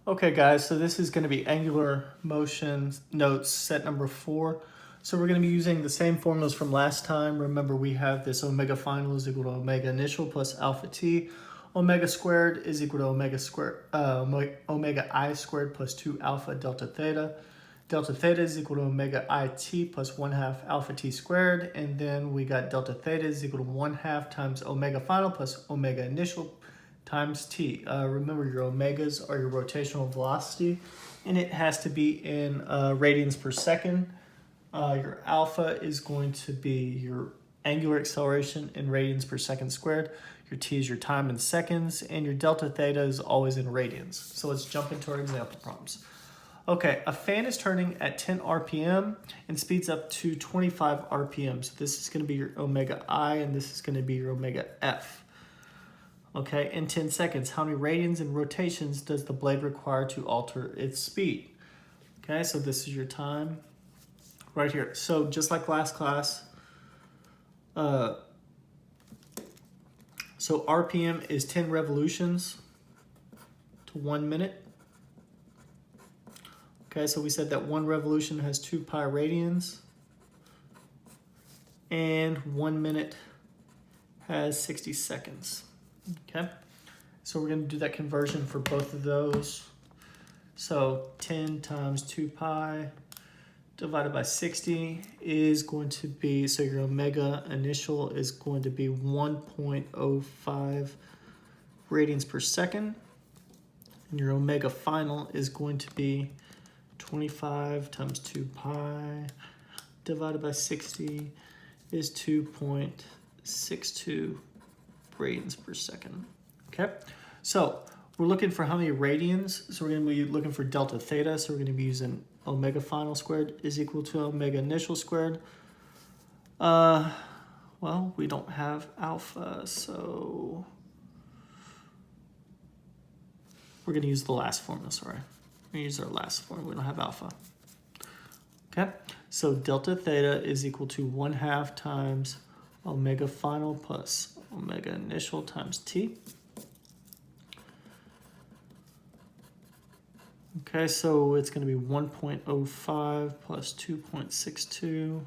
Okay guys, so this is going to be angular motion notes set number 4. So we're going to be using the same formulas from last time. Remember we have this omega final is equal to omega initial plus alpha t. Omega squared is equal to omega I squared plus 2 alpha delta theta. Delta theta is equal to omega it plus 1/2 alpha t squared. And then we got delta theta is equal to 1/2 times omega final plus omega initial times t. Remember your omegas are your rotational velocity, and it has to be in radians per second. Your alpha is going to be your angular acceleration in radians per second squared. Your t is your time in seconds, and your delta theta is always in radians. So let's jump into our example problems. Okay, a fan is turning at 10 RPM and speeds up to 25 RPM. So this is going to be your omega I, and this is going to be your omega F. Okay, in 10 seconds, how many radians and rotations does the blade require to alter its speed? Okay, so this is your time right here. So just like last class, so RPM is 10 revolutions to 1 minute. Okay, so we said that 1 revolution has 2 pi radians, and 1 minute has 60 seconds. Okay, so we're going to do that conversion for both of those. So 10 times 2 pi divided by 60 is going to be, so your omega initial is going to be 1.05 radians per second. And your omega final is going to be 25 times 2 pi divided by 60 is 2.62 radians per second. Okay, so we're looking for how many radians. So we're going to be looking for delta theta. So we're going to be using omega final squared is equal to omega initial squared. Well, we don't have alpha, so we're going to use the last formula, sorry. We're going to use our last formula. We don't have alpha. Okay, so delta theta is equal to 1/2 times omega final plus omega initial times t. Okay, so it's going to be 1.05 plus 2.62,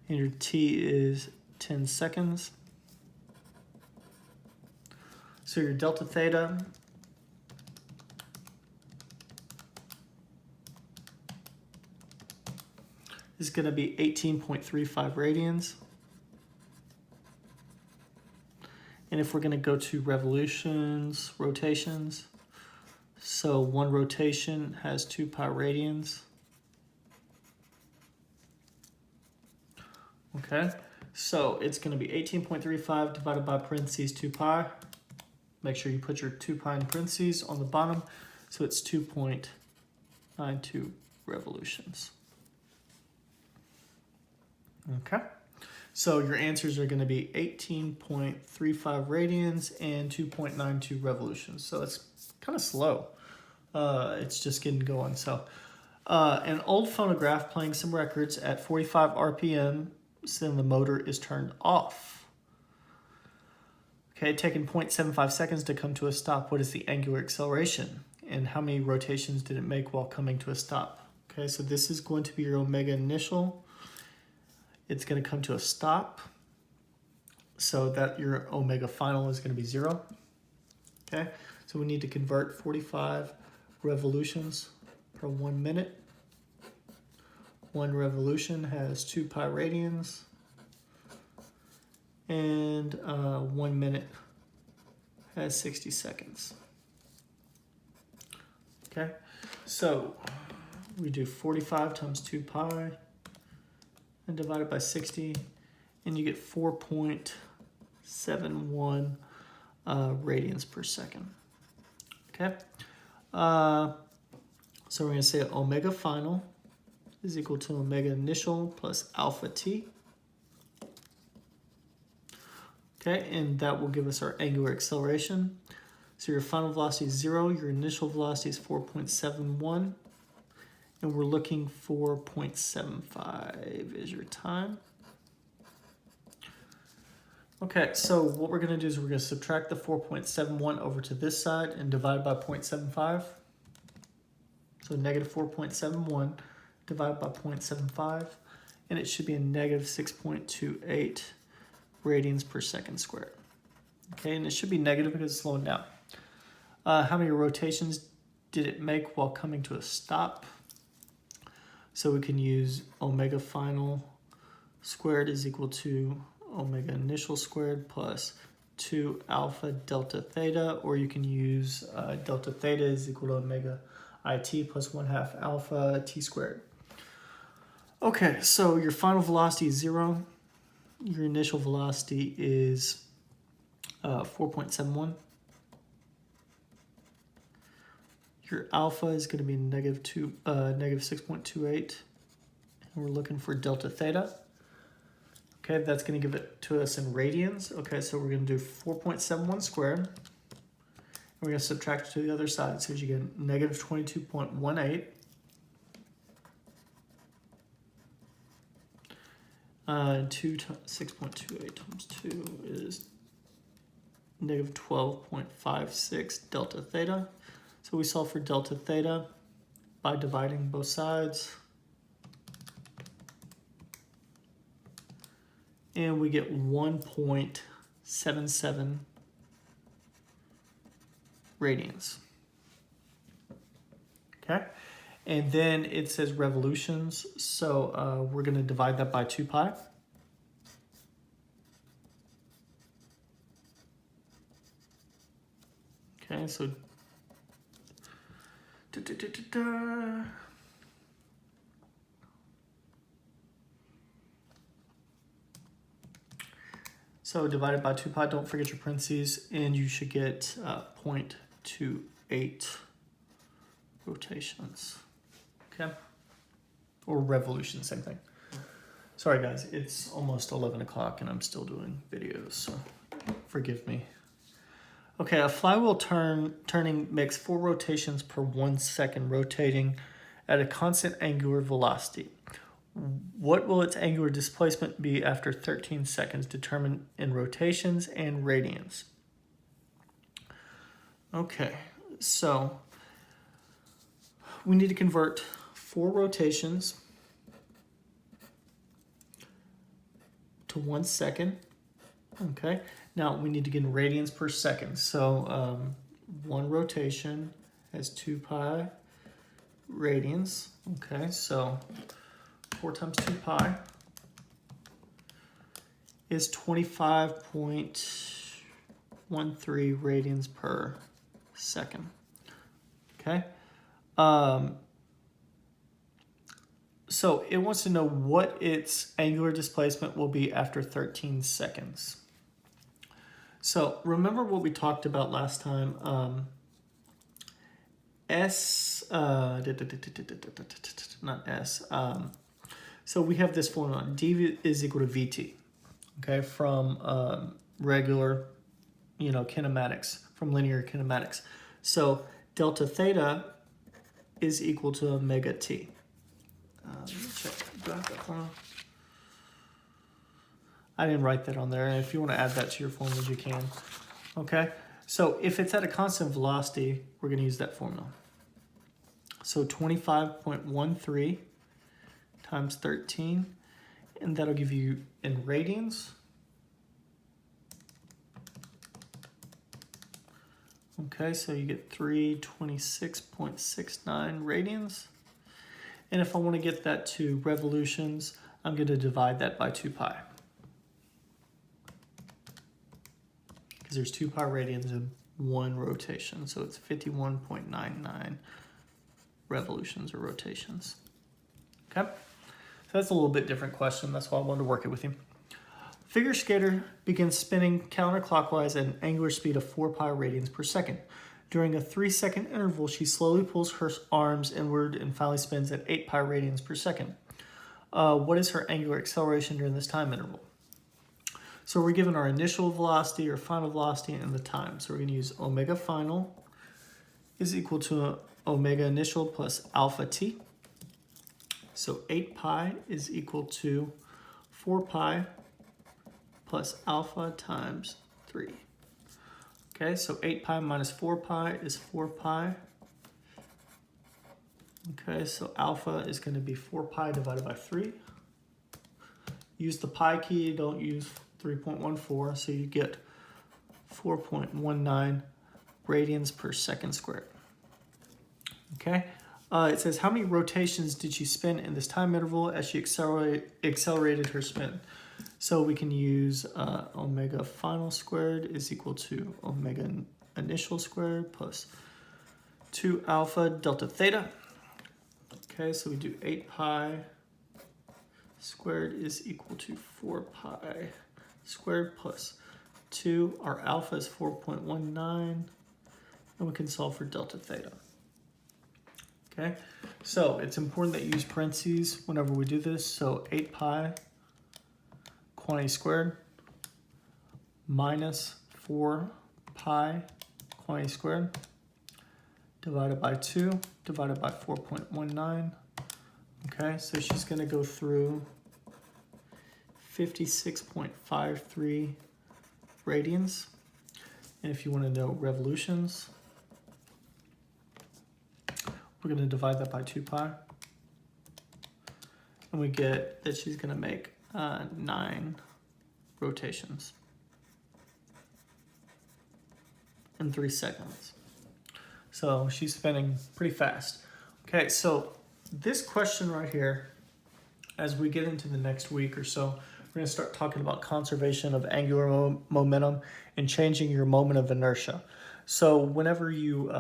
and your t is 10 seconds. So your delta theta is going to be 18.35 radians. And if we're going to go to rotations, so 1 rotation has 2 pi radians. Okay, so it's going to be 18.35 divided by parentheses 2 pi. Make sure you put your 2 pi in parentheses on the bottom. So it's 2.92 revolutions. Okay, so your answers are going to be 18.35 radians and 2.92 revolutions. So it's kind of slow. It's just getting going. So an old phonograph playing some records at 45 RPM, so then the motor is turned off. Okay, taking 0.75 seconds to come to a stop. What is the angular acceleration? And how many rotations did it make while coming to a stop? Okay, so this is going to be your omega initial. It's going to come to a stop, so that your omega final is going to be 0. Okay, so we need to convert 45 revolutions per 1 minute. 1 revolution has 2 pi radians, and 1 minute has 60 seconds. Okay, so we do 45 times 2 pi and divided by 60, and you get 4.71 radians per second. Okay, so we're going to say omega final is equal to omega initial plus alpha t. Okay, and that will give us our angular acceleration. So your final velocity is 0, your initial velocity is 4.71, and we're looking for 0.75 is your time. Okay, so what we're going to do is we're going to subtract the 4.71 over to this side and divide by 0.75. So negative 4.71 divided by 0.75, and it should be a negative 6.28 radians per second squared. Okay, and it should be negative because it's slowing down. How many rotations did it make while coming to a stop? So we can use omega final squared is equal to omega initial squared plus 2 alpha delta theta, or you can use delta theta is equal to omega it plus 1/2 alpha t squared. Okay, so your final velocity is 0. Your initial velocity is 4.71. Your alpha is going to be negative 6.28. And we're looking for delta theta. Okay, that's going to give it to us in radians. Okay, so we're going to do 4.71 squared. And we're going to subtract it to the other side. So you get negative 22.18. 6.28 times 2 is negative 12.56 delta theta. So we solve for delta theta by dividing both sides. And we get 1.77 radians. Okay, and then it says revolutions, so we're going to divide that by 2 pi. Okay, so so divided by 2 pi, don't forget your parentheses, and you should get 0.28 rotations. Okay, or revolutions, same thing. Sorry guys, it's almost 11 o'clock and I'm still doing videos, so forgive me. Okay, a flywheel turning makes 4 rotations per 1 second rotating at a constant angular velocity. What will its angular displacement be after 13 seconds, determined in rotations and radians? Okay, so we need to convert 4 rotations to 1 second. Okay, now we need to get in radians per second. So 1 rotation has 2 pi radians. Okay, so 4 times 2 pi is 25.13 radians per second. Okay. So it wants to know what its angular displacement will be after 13 seconds. So remember what we talked about last time. So we have this formula, d is equal to vt, okay, from regular, kinematics, from linear kinematics. So delta theta is equal to omega t. Let me check. Do I have that formula? I didn't write that on there, and if you want to add that to your formulas, you can. Okay, so if it's at a constant velocity, we're going to use that formula. So 25.13 times 13, and that'll give you in radians. Okay, so you get 326.69 radians. And if I want to get that to revolutions, I'm going to divide that by 2 pi. Because there's 2 pi radians in 1 rotation, so it's 51.99 revolutions or rotations. Okay, so that's a little bit different question. That's why I wanted to work it with you. Figure skater begins spinning counterclockwise at an angular speed of 4 pi radians per second. During a 3-second interval, she slowly pulls her arms inward and finally spins at 8 pi radians per second. What is her angular acceleration during this time interval? So we're given our initial velocity or final velocity and the time. So we're going to use omega final is equal to omega initial plus alpha t. So 8 pi is equal to 4 pi plus alpha times 3. Okay, so 8 pi minus 4 pi is 4 pi Okay, so alpha is going to be 4 pi divided by 3. Use the pi key, don't use 3.14, so you get 4.19 radians per second squared. Okay, it says how many rotations did she spin in this time interval as she accelerated her spin? So we can use omega final squared is equal to omega initial squared plus 2 alpha delta theta. Okay, so we do 8 pi squared is equal to 4 pi squared plus 2. Our alpha is 4.19, and we can solve for delta theta. Okay, so it's important that you use parentheses whenever we do this. So 8 pi quantity squared minus 4 pi quantity squared divided by 2 divided by 4.19. Okay, so she's going to go through 56.53 radians. And if you want to know revolutions, we're going to divide that by 2 pi. And we get that she's going to make 9 rotations in 3 seconds. So she's spinning pretty fast. Okay, so this question right here, as we get into the next week or so, we're going to start talking about conservation of angular momentum and changing your moment of inertia. So whenever you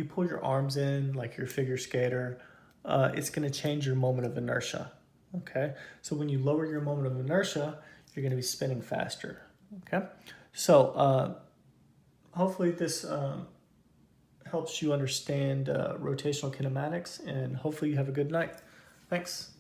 pull your arms in, like your figure skater, it's going to change your moment of inertia. Okay, so when you lower your moment of inertia, you're going to be spinning faster. Okay, so hopefully this helps you understand rotational kinematics, and hopefully you have a good night. Thanks.